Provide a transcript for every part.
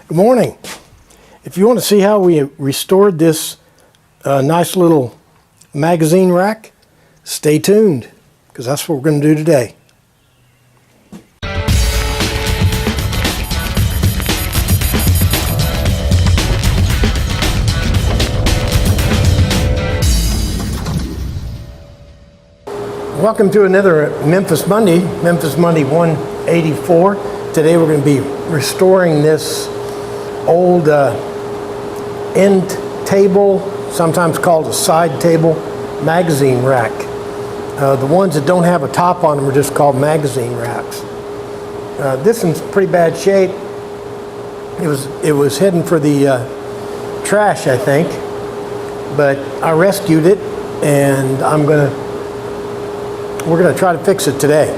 Good morning. If you want to see how we restored this nice little magazine rack, stay tuned, because that's what we're going to do today. Welcome to another Memphis Monday 184. Today we're going to be restoring this old end table, sometimes called a side table, magazine rack. The ones that don't have a top on them are just called magazine racks. This one's pretty bad shape. It was heading for the trash, I think, but I rescued it, and we're gonna try to fix it today.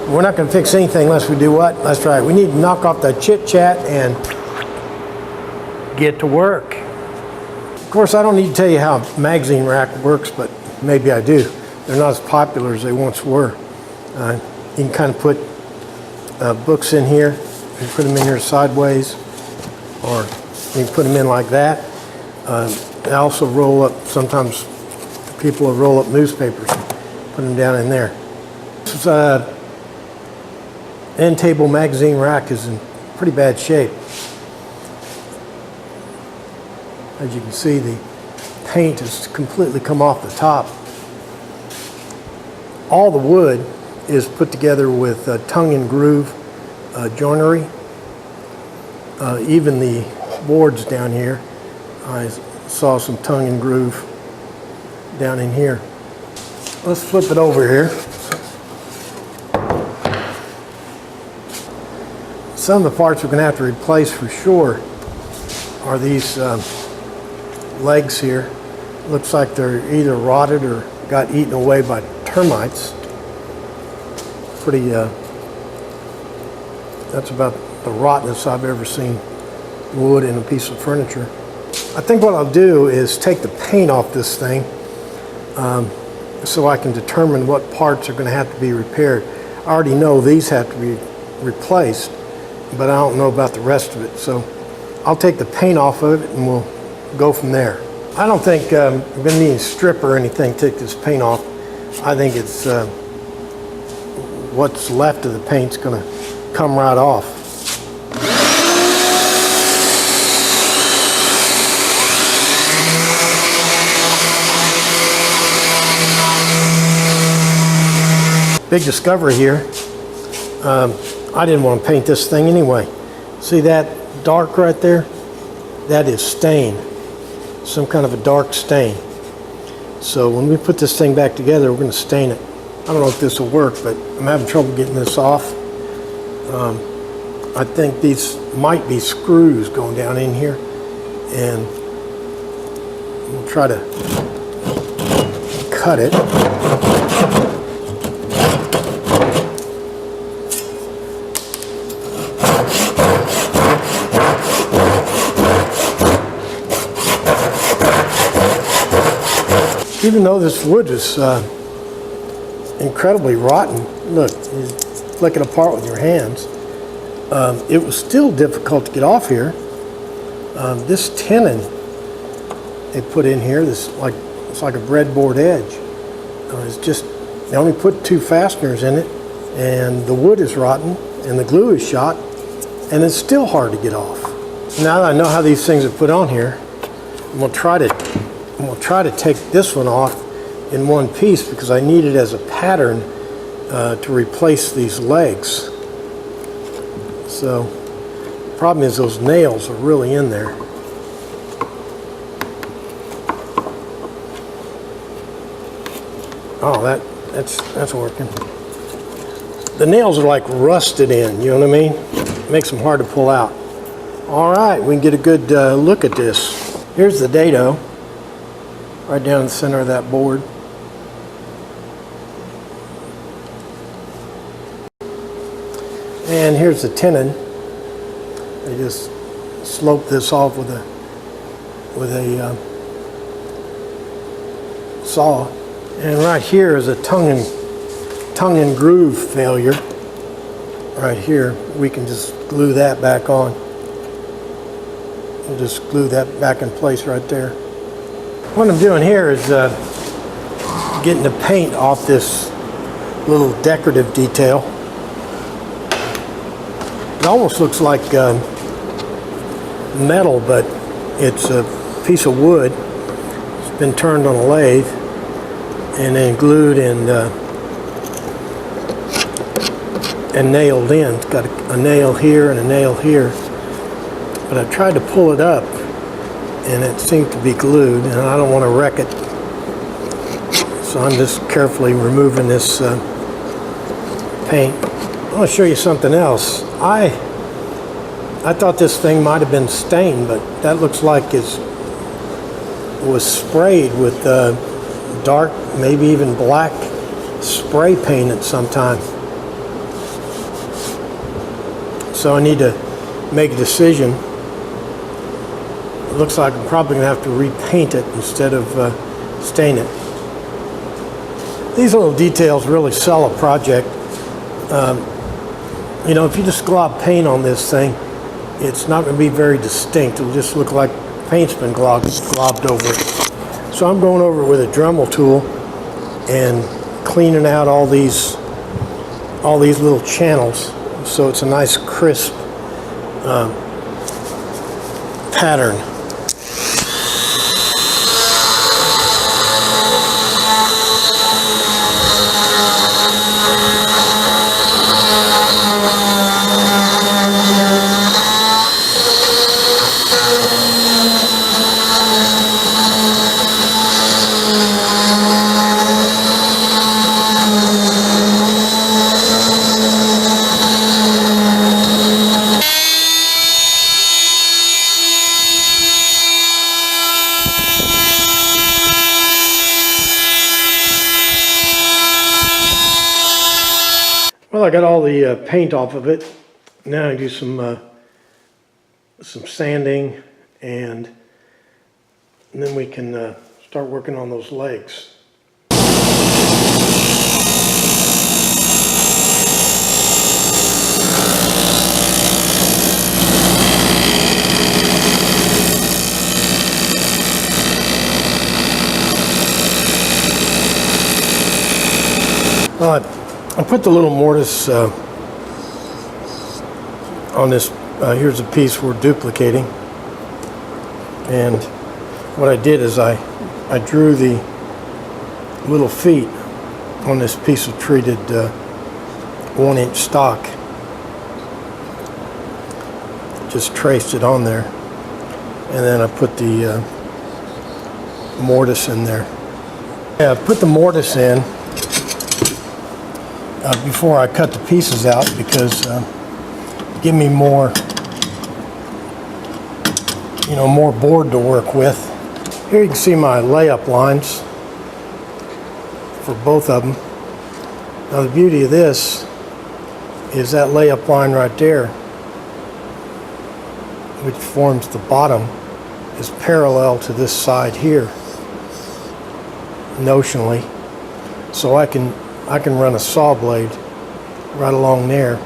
We're not gonna fix anything unless we do what? That's right. We need to knock off that chit chat and get to work. Of course, I don't need to tell you how a magazine rack works, but maybe I do. They're not as popular as they once were. You can kind of put books in here. You can put them in here sideways, or you can put them in like that. They also roll up, sometimes people will roll up newspapers, put them down in there. This end table magazine rack is in pretty bad shape. As you can see, the paint has completely come off the top. All the wood is put together with tongue and groove joinery. Even the boards down here, I saw some tongue and groove down in here. Let's flip it over here. Some of the parts we're going to have to replace for sure are these legs here. Looks like they're either rotted or got eaten away by termites. Pretty, that's about the rottenness I've ever seen wood in a piece of furniture. I think what I'll do is take the paint off this thing so I can determine what parts are going to have to be repaired. I already know these have to be replaced, but I don't know about the rest of it. So I'll take the paint off of it and we'll go from there. I don't think we're going to need a strip or anything to take this paint off. I think it's what's left of the paint's going to come right off. Big discovery here. I didn't want to paint this thing anyway. See that dark right there? That is stain. Some kind of a dark stain. So when we put this thing back together, we're going to stain it. I don't know if this will work, but I'm having trouble getting this off. I think these might be screws going down in here, and we'll try to cut it. Even though this wood is incredibly rotten, look, you flick it apart with your hands, it was still difficult to get off here. This tenon they put in here, it's like a breadboard edge. It's just, they only put 2 fasteners in it, and the wood is rotten, and the glue is shot, and it's still hard to get off. Now that I know how these things are put on here, I'm going to try to take this one off in one piece because I need it as a pattern to replace these legs. So the problem is those nails are really in there. Oh, that's working. The nails are like rusted in, you know what I mean? It makes them hard to pull out. All right, we can get a good look at this. Here's the dado. Right down in the center of that board. And here's the tenon. They just slope this off with a saw. And right here is a tongue and groove failure. Right here, we can just glue that back on. We'll just glue that back in place right there. What I'm doing here is getting the paint off this little decorative detail. It almost looks like metal, but it's a piece of wood. It's been turned on a lathe and then glued and nailed in. It's got a nail here and a nail here. But I tried to pull it up and it seemed to be glued, and I don't want to wreck it. So I'm just carefully removing this paint. I want to show you something else. I thought this thing might have been stained, but that looks like it was sprayed with dark, maybe even black spray paint at some time. So I need to make a decision. It looks like I'm probably going to have to repaint it instead of stain it. These little details really sell a project. You know, if you just glob paint on this thing, it's not going to be very distinct. It'll just look like paint's been globbed over it. So I'm going over it with a Dremel tool and cleaning out all these little channels so it's a nice crisp pattern. Well, I got all the paint off of it. Now I do some sanding, and then we can start working on those legs. I put the little mortise on this. Here's a piece we're duplicating, and what I did is I drew the little feet on this piece of treated 1-inch stock. Just traced it on there, and then I put the mortise in there. Yeah, I put the mortise in before I cut the pieces out, because give me more, more board to work with. Here you can see my layup lines for both of them. Now the beauty of this is that layup line right there, which forms the bottom, is parallel to this side here, notionally. So I can run a saw blade right along there.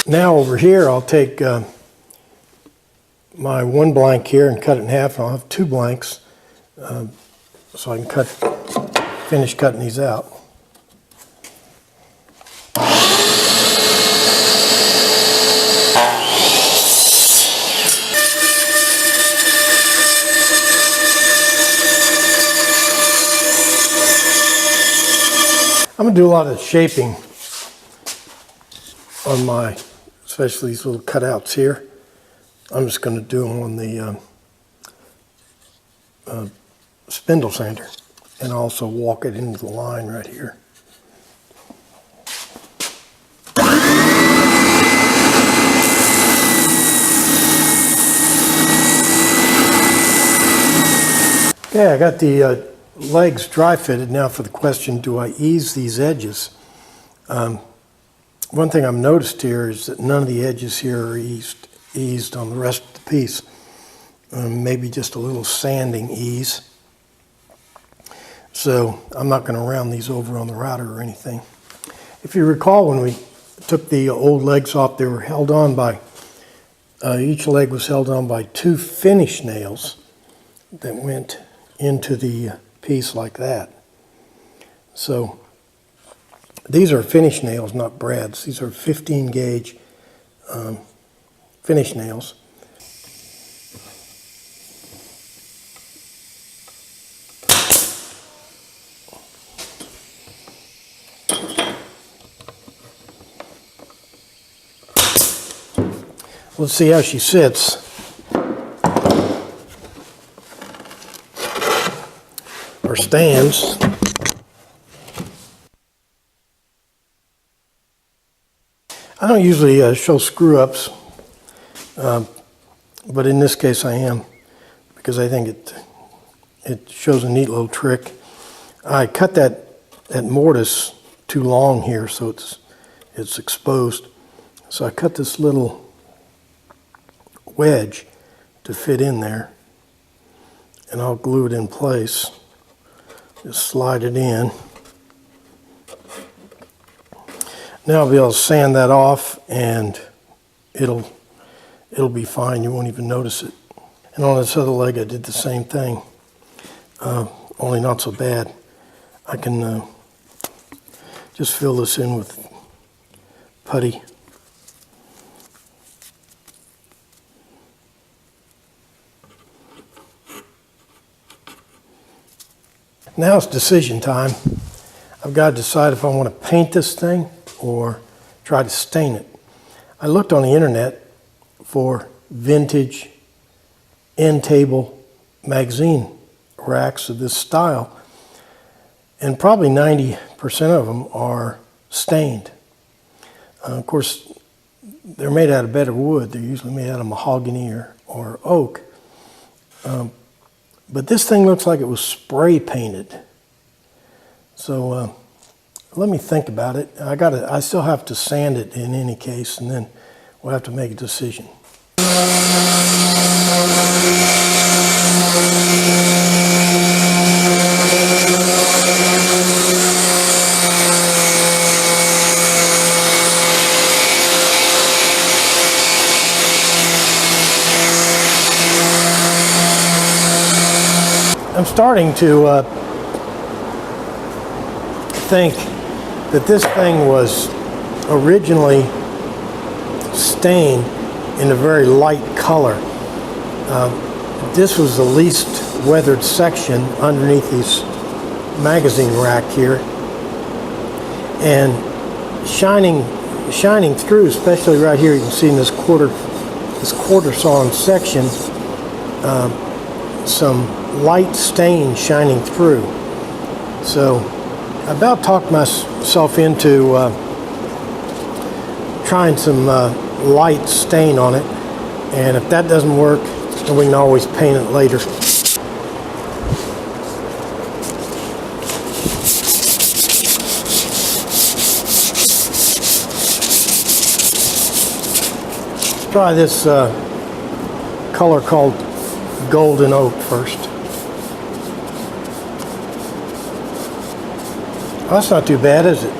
Now over here, I'll take my one blank here and cut it in half. I'll have two blanks, so I can finish cutting these out. I'm going to do a lot of shaping on especially these little cutouts here. I'm just going to do them on the spindle sander, and also walk it into the line right here. Okay, I got the legs dry fitted. Now for the question, do I ease these edges? One thing I've noticed here is that none of the edges here are eased on the rest of the piece. Maybe just a little sanding ease. So I'm not going to round these over on the router or anything. If you recall, when we took the old legs off. They were held on by, each leg was held on by 2 finish nails that went into the piece like that. So these are finish nails, not brads. These are 15 gauge finish nails. Let's see how she sits. Or stands. I don't usually show screw-ups, but in this case I am, because I think it shows a neat little trick. I cut that mortise too long here, so it's exposed. So I cut this little wedge to fit in there, and I'll glue it in place. Just slide it in. Now I'll be able to sand that off, and it'll be fine. You won't even notice it. And on this other leg I did the same thing, only not so bad. I can just fill this in with putty. Now it's decision time. I've got to decide if I want to paint this thing or try to stain it. I looked on the internet for vintage end table magazine racks of this style, and probably 90% of them are stained. Of course, they're made out of better wood. They're usually made out of mahogany or oak. But this thing looks like it was spray painted. So let me think about it. I still have to sand it in any case, and then we'll have to make a decision. I'm starting to think that this thing was originally stained in a very light color. This was the least weathered section underneath this magazine rack here, and shining through, especially right here, you can see in this quarter sawn section, some light stain shining through. So I about talked myself into trying some light stain on it, and if that doesn't work, then we can always paint it later. Try this color called golden oak first. Well, that's not too bad, is it?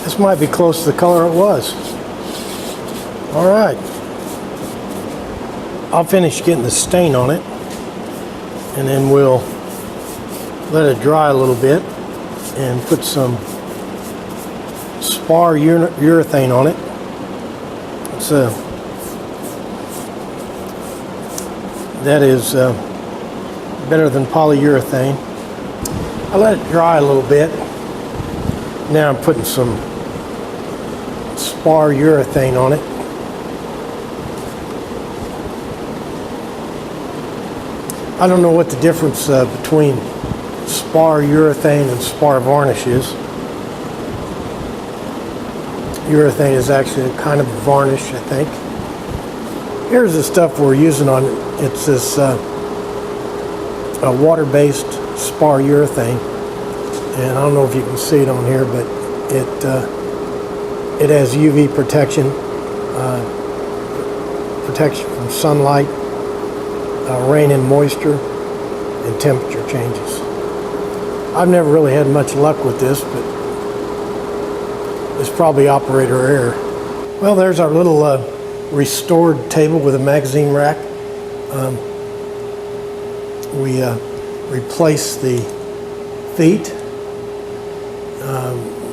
This might be close to the color it was. All right. I'll finish getting the stain on it, and then we'll let it dry a little bit and put some spar urethane on it. It's that is better than polyurethane. I let it dry a little bit. Now I'm putting some spar urethane on it. I don't know what the difference between spar urethane and spar varnish is. Urethane is actually a kind of a varnish, I think. Here's the stuff we're using on it. It's this water-based spar urethane, and I don't know if you can see it on here, but it has UV protection, protection from sunlight, rain and moisture, and temperature changes. I've never really had much luck with this, but it's probably operator error. Well, there's our little restored table with a magazine rack. We replaced the feet.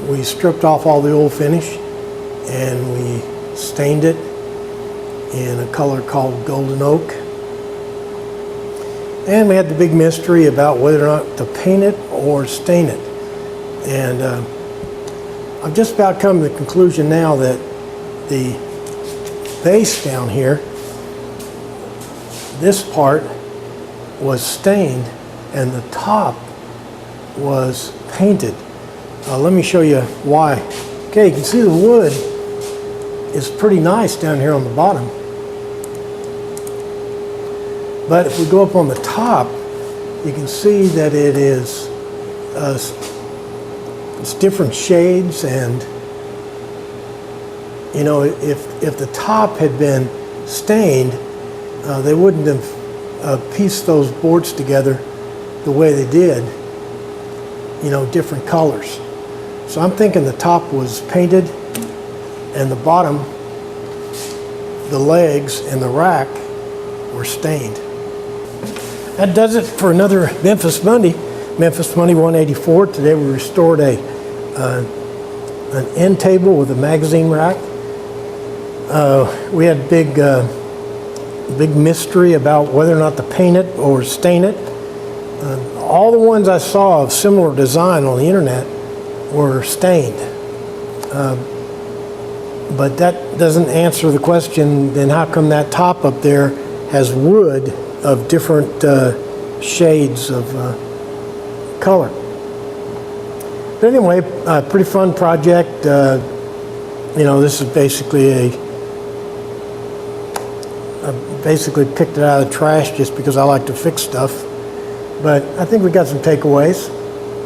We stripped off all the old finish and we stained it in a color called golden oak. And we had the big mystery about whether or not to paint it or stain it. And I've just about come to the conclusion now that the base down here, this part was stained and the top was painted. Let me show you why. Okay, you can see the wood is pretty nice down here on the bottom. But if we go up on the top, you can see that it is it's different shades, and you know, if the top had been stained, they wouldn't have pieced those boards together the way they did, you know, different colors. So I'm thinking the top was painted and the bottom, the legs and the rack were stained. That does it for another Memphis Monday. Memphis Monday 184. Today we restored an end table with a magazine rack. We had big mystery about whether or not to paint it or stain it. All the ones I saw of similar design on the internet were stained. But that doesn't answer the question, then how come that top up there has wood of different shades of color? But anyway, pretty fun project. You know, this is basically I basically picked it out of the trash just because I like to fix stuff. But I think we got some takeaways,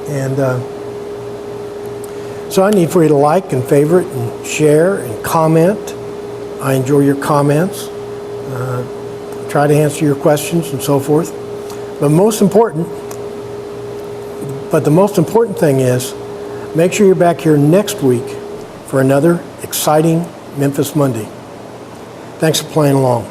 and so I need for you to like and favorite and share and comment. I enjoy your comments. Try to answer your questions and so forth. But the most important thing is, make sure you're back here next week for another exciting Memphis Monday. Thanks for playing along.